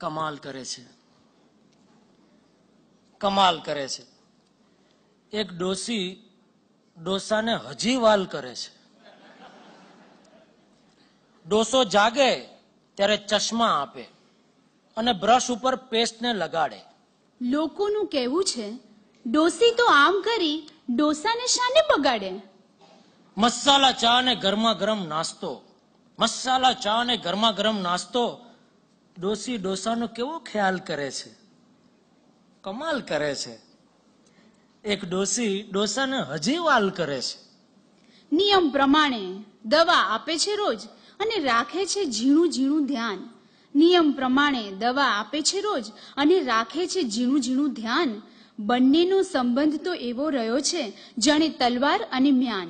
કમાલ કરે છે, કમાલ કરે છે. એક ડોસી ડોસાને હજી વાલ કરે છે. ડોસો જાગે ત્યારે ચશ્મા આપે અને બ્રશ ઉપર પેસ્ટને લગાડે. લોકોનું કહેવું છે ડોસી તો આમ કરી ડોસાને શાને બગાડે. મસાલા ચા ને ગરમા ગરમ નાસ્તો, મસાલા ચા ને ગરમા ગરમ નાસ્તો. ડોસી ડોસાનો કેવો ખ્યાલ કરે છે, કમાલ કરે છે. એક ડોસી ડોસાને હજી વાલ કરે છે. નિયમ પ્રમાણે દવા આપે છે રોજ અને રાખે છે ઝીણું ઝીણું ધ્યાન. નિયમ પ્રમાણે દવા આપે છે રોજ અને રાખે છે ઝીણું ઝીણું ધ્યાન. બંનેનો સંબંધ તો એવો રહ્યો છે જાણે તલવાર અને મ્યાન.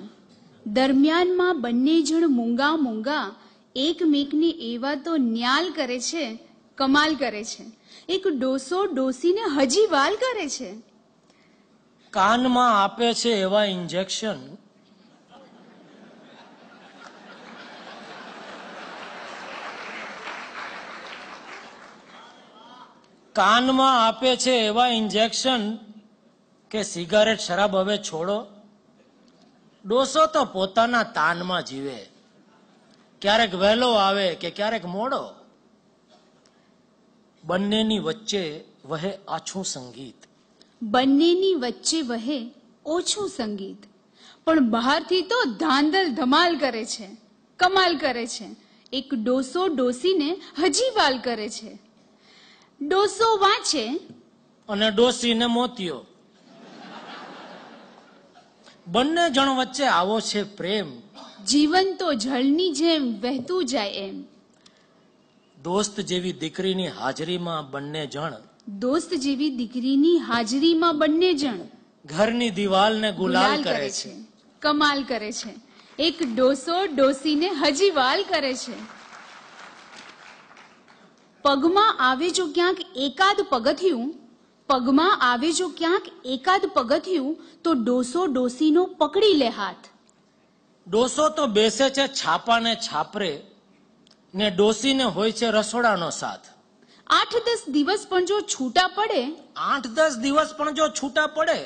દરમિયાનમાં બંને જણ મૂંગા મૂંગા એકમેકને એવા તો ન્યાલ કરે છે, કમાલ કરે છે. એક ડોસો ડોસીને હજી વાલ કરે છે. કાનમાં આપે છે એવા ઇન્જેક્શન, કાનમાં આપે છે એવા ઇન્જેક્શન કે સિગારેટ શરાબ હવે છોડો. ડોસો તો પોતાના તાનમાં જીવે, ક્યારેક વહેલો આવે કે ક્યારેક મોડો. બંનેની વચ્ચે વહે આછું સંગીત, બંનેની વચ્ચે વહે ઓછું સંગીત, પણ બહારથી તો ધાંધલ ધમાલ કરે છે, કમાલ કરે છે. એક ડોસો ડોસીને હજી વાલ કરે છે. ડોસો વાંચે અને ડોસીને મોતિયો. બંને જણ વચ્ચે આવો છે પ્રેમ, જીવન તો જળની જેમ વહેતું જાય એમ. દોસ્ત જેવી દીકરીની હાજરીમાં બંને જણ, દોસ્ત જેવી દીકરીની હાજરીમાં બંને જણ ઘરની દિવાલને ગુલાલ કરે છે. કમાલ કરે છે. એક ડોસો ડોસીને હજી વાલ કરે છે. પગમાં આવે જો ક્યાંક એકાદ પગથિયું, પગમાં આવે જો ક્યાંક એકાદ પગથિયું તો ડોસો ડોસીનો પકડી લે હાથ. ડોસો તો બેસે છે છાપાને છાપરે ને ડોસીને હોય છે રસોડાનો સાથ. 8-10 દિવસ પણ જો છૂટા પડે, 8-10 દિવસ પણ જો છૂટા પડે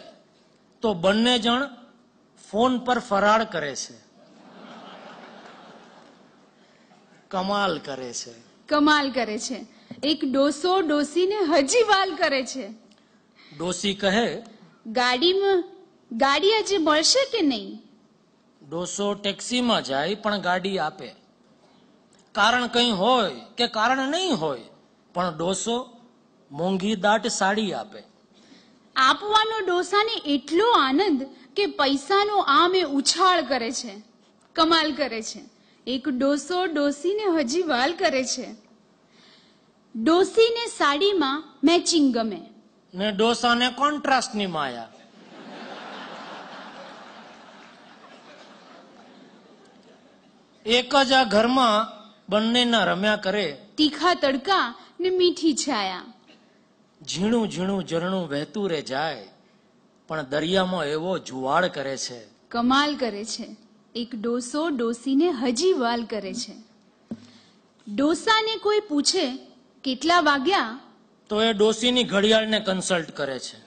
તો બંને જણ ફોન પર ફરાળ કરે છે. કમાલ કરે છે, કમાલ કરે છે. એક ડોસો ડોસીને હજી વાલ કરે છે. ડોસી કહે ગાડી આજે મળશે કે નહીં. ડોસો ટેક્સીમાં જાય પણ ગાડી આપે. કારણ કંઈ હોય કે કારણ નહીં હોય, પણ ડોસો મોંઘી દાટ સાડી આપે. આપવાનો ડોસાને એટલો આનંદ કે પૈસાનો આમ એ ઉછાળ કરે છે, કમાલ કરે છે. એક ડોસો ડોસીને હજી વાલ કરે છે. ડોસીને સાડીમાં મેચિંગ ગમે ને ડોસાને કોન્ટ્રાસ્ટની માયા. એક જ આ ઘરમાં બંનેના રમ્યા કરે તીખા તડકા ને મીઠી છાયા. ઝીણું ઝીણું ઝરણું વહેતું રે જાય પણ દરિયામાં એવો જુવાળ કરે છે. કમાલ કરે છે. એક ડોસો ડોસીને હજી વાલ કરે છે. ડોસાને કોઈ પૂછે કેટલા વાગ્યા તો એ ડોસીની ઘડિયાળને કન્સલ્ટ કરે છે.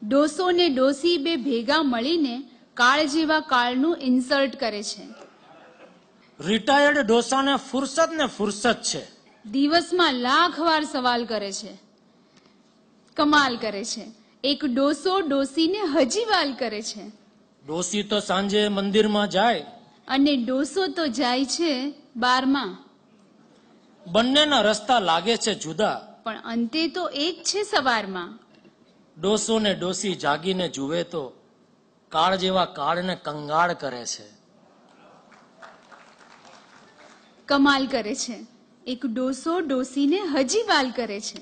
ડોસો ને ડોસી બે ભેગા મળીને કાળ જેવા કાળનું ઇન્સલ્ટ કરે છે. રિટાયર્ડ ડોસાને ફુરસત ને ફુરસત છે. દિવસમાં લાખ વાર સવાલ કરે છે. કમાલ કરે છે. એક ડોસો ડોસીને હજી વાલ કરે છે. ડોસી તો સાંજે મંદિરમાં જાય અને ડોસો તો જાય છે બારમાં. બંનેના રસ્તા લાગે છે જુદા, પણ અંતે તો એક છે સવારમાં. ડોસો ને ડોસી જાગીને જુએ તો કાળ જેવા કાળને કંગાળ કરે છે. કમાલ કરે છે. એક ડોસો ડોસીને હજી વાલ કરે છે.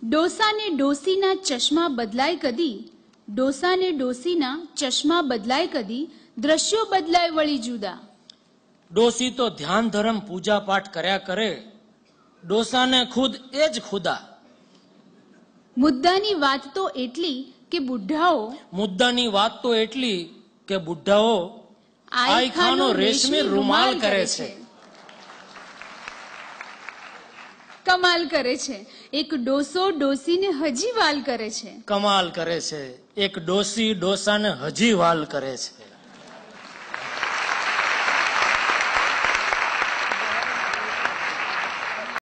ડોસાને ડોસીના ચશ્મા બદલાય કદી, ડોસાને ડોસીના ચશ્મા બદલાય કદી, દ્રશ્યો બદલાય વળી જુદા. ડોસી તો ધ્યાન ધરમ પૂજા પાઠ કર્યા કરે, ડોસાને ખુદ એ જ ખુદા. મુદ્દાની વાત તો એટલી કે બુઢાઓ, મુદ્દાની વાત તો એટલી કે બુઢાઓ આઈખાનો રેશમી રૂમાલ કરે છે. કમાલ કરે છે એક ડોસો ડોસીને હજી વાલ કરે છે. કમાલ કરે છે એક ડોસી ડોસાને હજી વાલ કરે છે.